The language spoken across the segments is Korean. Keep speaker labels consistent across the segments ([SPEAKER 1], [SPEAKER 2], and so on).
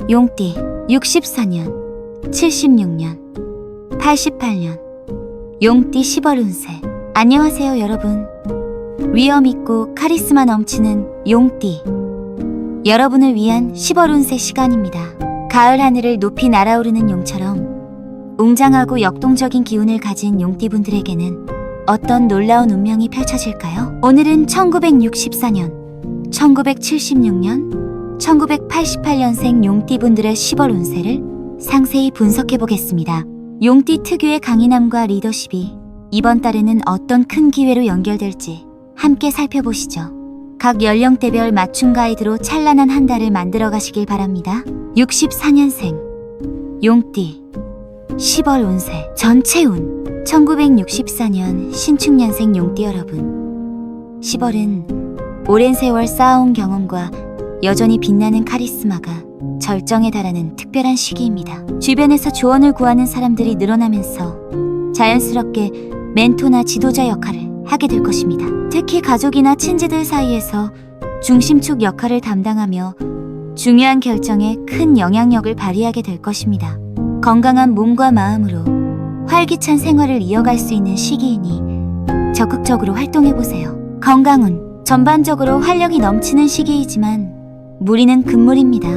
[SPEAKER 1] 용띠 64년, 76년, 88년 용띠 10월 운세. 안녕하세요 여러분. 위엄 있고 카리스마 넘치는 용띠, 여러분을 위한 10월 운세 시간입니다. 가을 하늘을 높이 날아오르는 용처럼 웅장하고 역동적인 기운을 가진 용띠분들에게는 어떤 놀라운 운명이 펼쳐질까요? 오늘은 1964년, 1976년, 1988년생 용띠분들의 10월 운세를 상세히 분석해 보겠습니다. 용띠 특유의 강인함과 리더십이 이번 달에는 어떤 큰 기회로 연결될지 함께 살펴보시죠. 각 연령대별 맞춤 가이드로 찬란한 한 달을 만들어 가시길 바랍니다. 64년생 용띠 10월 운세 전체 운. 1964년 신축년생 용띠 여러분, 10월은 오랜 세월 쌓아온 경험과 여전히 빛나는 카리스마가 절정에 달하는 특별한 시기입니다. 주변에서 조언을 구하는 사람들이 늘어나면서 자연스럽게 멘토나 지도자 역할을 하게 될 것입니다. 특히 가족이나 친지들 사이에서 중심축 역할을 담당하며 중요한 결정에 큰 영향력을 발휘하게 될 것입니다. 건강한 몸과 마음으로 활기찬 생활을 이어갈 수 있는 시기이니 적극적으로 활동해보세요. 건강운. 전반적으로 활력이 넘치는 시기이지만 무리는 금물입니다.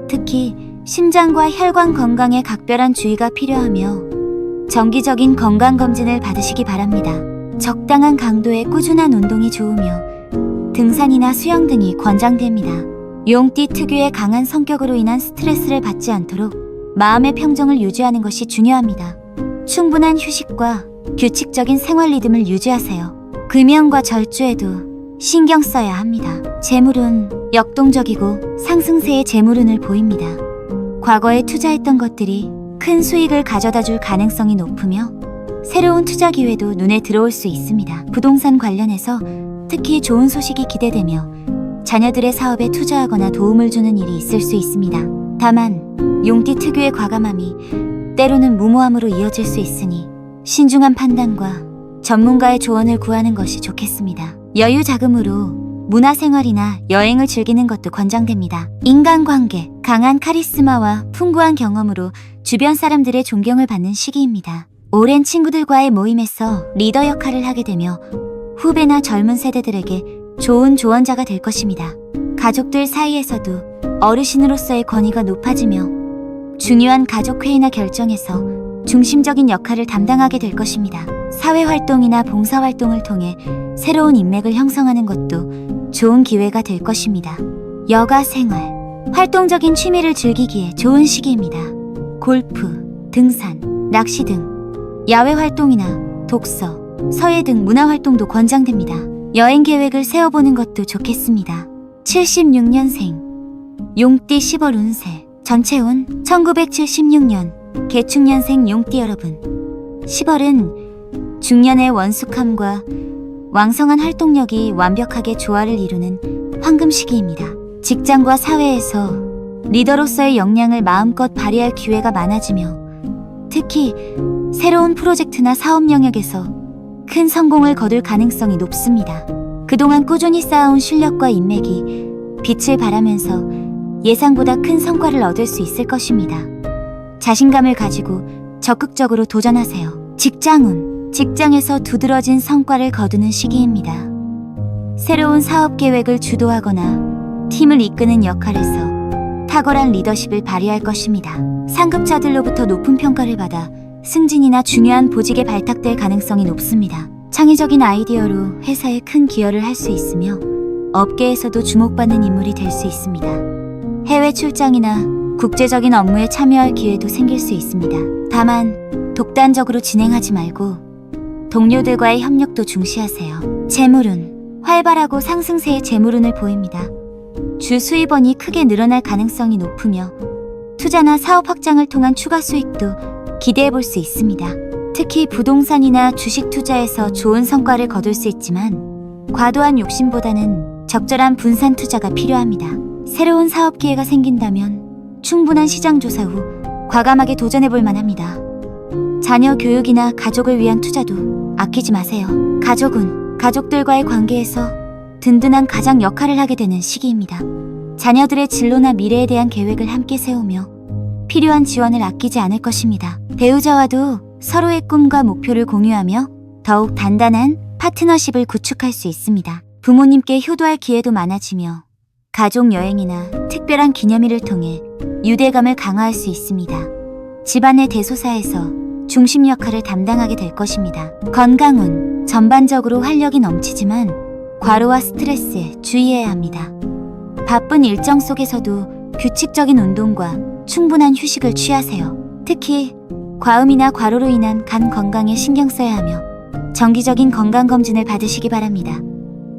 [SPEAKER 1] 특히 심장과 혈관 건강에 각별한 주의가 필요하며 정기적인 건강검진을 받으시기 바랍니다. 적당한 강도의 꾸준한 운동이 좋으며 등산이나 수영 등이 권장됩니다. 용띠 특유의 강한 성격으로 인한 스트레스를 받지 않도록 마음의 평정을 유지하는 것이 중요합니다. 충분한 휴식과 규칙적인 생활 리듬을 유지하세요. 금연과 절주에도 신경 써야 합니다. 재물운. 역동적이고 상승세의 재물운을 보입니다. 과거에 투자했던 것들이 큰 수익을 가져다 줄 가능성이 높으며 새로운 투자 기회도 눈에 들어올 수 있습니다. 부동산 관련해서 특히 좋은 소식이 기대되며 자녀들의 사업에 투자하거나 도움을 주는 일이 있을 수 있습니다. 다만 용띠 특유의 과감함이 때로는 무모함으로 이어질 수 있으니 신중한 판단과 전문가의 조언을 구하는 것이 좋겠습니다. 여유 자금으로 문화생활이나 여행을 즐기는 것도 권장됩니다. 인간관계. 강한 카리스마와 풍부한 경험으로 주변 사람들의 존경을 받는 시기입니다. 오랜 친구들과의 모임에서 리더 역할을 하게 되며 후배나 젊은 세대들에게 좋은 조언자가 될 것입니다. 가족들 사이에서도 어르신으로서의 권위가 높아지며 중요한 가족회의나 결정에서 중심적인 역할을 담당하게 될 것입니다. 사회활동이나 봉사활동을 통해 새로운 인맥을 형성하는 것도 좋은 기회가 될 것입니다. 여가생활. 활동적인 취미를 즐기기에 좋은 시기입니다. 골프, 등산, 낚시 등 야외활동이나 독서, 서예 등 문화활동도 권장됩니다. 여행 계획을 세워보는 것도 좋겠습니다. 76년생 용띠 10월 운세 전체 운. 1976년 개축년생 용띠 여러분, 10월은 중년의 원숙함과 왕성한 활동력이 완벽하게 조화를 이루는 황금 시기입니다. 직장과 사회에서 리더로서의 역량을 마음껏 발휘할 기회가 많아지며 특히 새로운 프로젝트나 사업 영역에서 큰 성공을 거둘 가능성이 높습니다. 그동안 꾸준히 쌓아온 실력과 인맥이 빛을 발하면서 예상보다 큰 성과를 얻을 수 있을 것입니다. 자신감을 가지고 적극적으로 도전하세요. 직장운. 직장에서 두드러진 성과를 거두는 시기입니다. 새로운 사업 계획을 주도하거나 팀을 이끄는 역할에서 탁월한 리더십을 발휘할 것입니다. 상급자들로부터 높은 평가를 받아 승진이나 중요한 보직에 발탁될 가능성이 높습니다. 창의적인 아이디어로 회사에 큰 기여를 할 수 있으며 업계에서도 주목받는 인물이 될 수 있습니다. 해외 출장이나 국제적인 업무에 참여할 기회도 생길 수 있습니다. 다만 독단적으로 진행하지 말고 동료들과의 협력도 중시하세요. 재물운. 활발하고 상승세의 재물운을 보입니다. 주 수입원이 크게 늘어날 가능성이 높으며 투자나 사업 확장을 통한 추가 수익도 기대해 볼 수 있습니다. 특히 부동산이나 주식 투자에서 좋은 성과를 거둘 수 있지만 과도한 욕심보다는 적절한 분산 투자가 필요합니다. 새로운 사업 기회가 생긴다면 충분한 시장 조사 후 과감하게 도전해 볼 만합니다. 자녀 교육이나 가족을 위한 투자도 아끼지 마세요. 가족은 가족들과의 관계에서 든든한 가장 역할을 하게 되는 시기입니다. 자녀들의 진로나 미래에 대한 계획을 함께 세우며 필요한 지원을 아끼지 않을 것입니다. 배우자와도 서로의 꿈과 목표를 공유하며 더욱 단단한 파트너십을 구축할 수 있습니다. 부모님께 효도할 기회도 많아지며 가족 여행이나 특별한 기념일을 통해 유대감을 강화할 수 있습니다. 집안의 대소사에서 중심 역할을 담당하게 될 것입니다. 건강운, 전반적으로 활력이 넘치지만 과로와 스트레스에 주의해야 합니다. 바쁜 일정 속에서도 규칙적인 운동과 충분한 휴식을 취하세요. 특히 과음이나 과로로 인한 간 건강에 신경 써야 하며 정기적인 건강검진을 받으시기 바랍니다.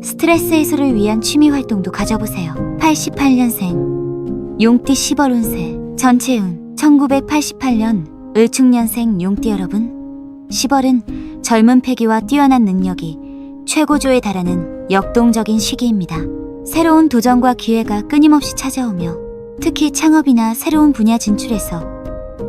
[SPEAKER 1] 스트레스 해소를 위한 취미 활동도 가져보세요. 88년생 용띠 10월 운세 전체운 1988년 을축년생 용띠 여러분, 10월은 젊은 패기와 뛰어난 능력이 최고조에 달하는 역동적인 시기입니다. 새로운 도전과 기회가 끊임없이 찾아오며 특히 창업이나 새로운 분야 진출에서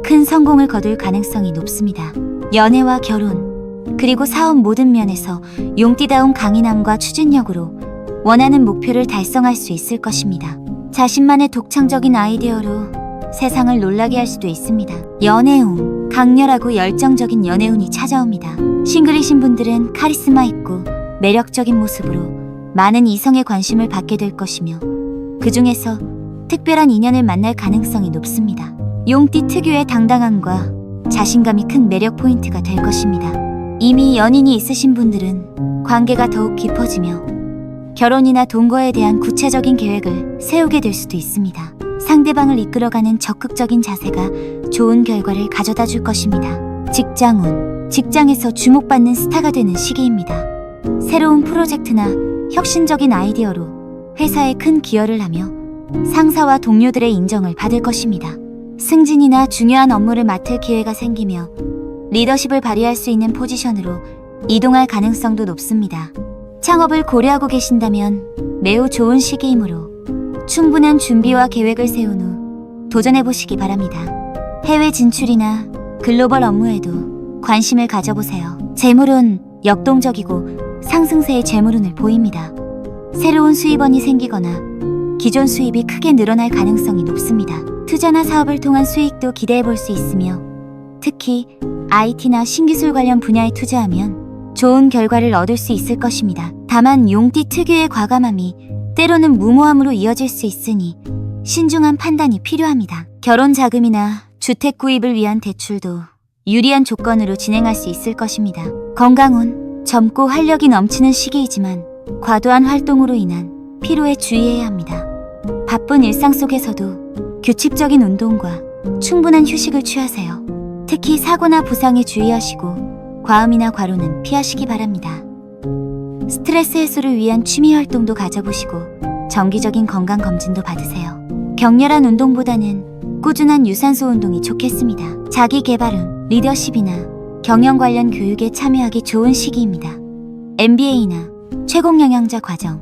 [SPEAKER 1] 큰 성공을 거둘 가능성이 높습니다. 연애와 결혼, 그리고 사업 모든 면에서 용띠다운 강인함과 추진력으로 원하는 목표를 달성할 수 있을 것입니다. 자신만의 독창적인 아이디어로 세상을 놀라게 할 수도 있습니다. 연애운, 강렬하고 열정적인 연애운이 찾아옵니다. 싱글이신 분들은 카리스마 있고 매력적인 모습으로 많은 이성의 관심을 받게 될 것이며 그 중에서 특별한 인연을 만날 가능성이 높습니다. 용띠 특유의 당당함과 자신감이 큰 매력 포인트가 될 것입니다. 이미 연인이 있으신 분들은 관계가 더욱 깊어지며 결혼이나 동거에 대한 구체적인 계획을 세우게 될 수도 있습니다. 상대방을 이끌어가는 적극적인 자세가 좋은 결과를 가져다 줄 것입니다. 직장운, 직장에서 주목받는 스타가 되는 시기입니다. 새로운 프로젝트나 혁신적인 아이디어로 회사에 큰 기여를 하며 상사와 동료들의 인정을 받을 것입니다. 승진이나 중요한 업무를 맡을 기회가 생기며 리더십을 발휘할 수 있는 포지션으로 이동할 가능성도 높습니다. 창업을 고려하고 계신다면 매우 좋은 시기이므로 충분한 준비와 계획을 세운 후 도전해보시기 바랍니다. 해외 진출이나 글로벌 업무에도 관심을 가져보세요. 재물운, 역동적이고 상승세의 재물운을 보입니다. 새로운 수입원이 생기거나 기존 수입이 크게 늘어날 가능성이 높습니다. 투자나 사업을 통한 수익도 기대해볼 수 있으며 특히 IT나 신기술 관련 분야에 투자하면 좋은 결과를 얻을 수 있을 것입니다. 다만 용띠 특유의 과감함이 때로는 무모함으로 이어질 수 있으니 신중한 판단이 필요합니다. 결혼 자금이나 주택 구입을 위한 대출도 유리한 조건으로 진행할 수 있을 것입니다. 건강운, 젊고 활력이 넘치는 시기이지만 과도한 활동으로 인한 피로에 주의해야 합니다. 바쁜 일상 속에서도 규칙적인 운동과 충분한 휴식을 취하세요. 특히 사고나 부상에 주의하시고 과음이나 과로는 피하시기 바랍니다. 스트레스 해소를 위한 취미 활동도 가져보시고 정기적인 건강 검진도 받으세요. 격렬한 운동보다는 꾸준한 유산소 운동이 좋겠습니다. 자기 개발은 리더십이나 경영 관련 교육에 참여하기 좋은 시기입니다. MBA나 최고 영양자 과정,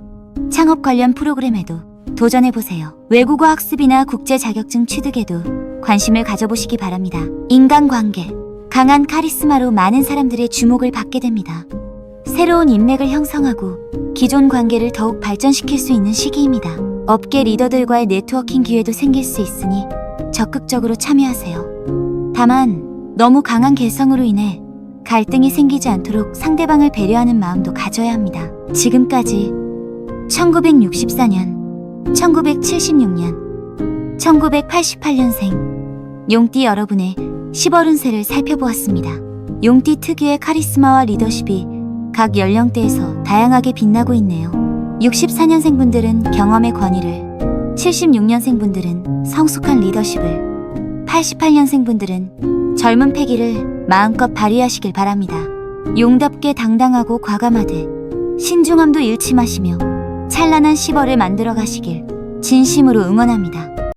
[SPEAKER 1] 창업 관련 프로그램에도 도전해보세요. 외국어 학습이나 국제 자격증 취득에도 관심을 가져보시기 바랍니다. 인간관계, 강한 카리스마로 많은 사람들의 주목을 받게 됩니다. 새로운 인맥을 형성하고 기존 관계를 더욱 발전시킬 수 있는 시기입니다. 업계 리더들과의 네트워킹 기회도 생길 수 있으니 적극적으로 참여하세요. 다만 너무 강한 개성으로 인해 갈등이 생기지 않도록 상대방을 배려하는 마음도 가져야 합니다. 지금까지 1964년, 1976년, 1988년생 용띠 여러분의 10월 운세를 살펴보았습니다. 용띠 특유의 카리스마와 리더십이 각 연령대에서 다양하게 빛나고 있네요. 64년생 분들은 경험의 권위를, 76년생 분들은 성숙한 리더십을, 88년생 분들은 젊은 패기를 마음껏 발휘하시길 바랍니다. 용답게 당당하고 과감하되 신중함도 잃지 마시며 찬란한 10월을 만들어 가시길 진심으로 응원합니다.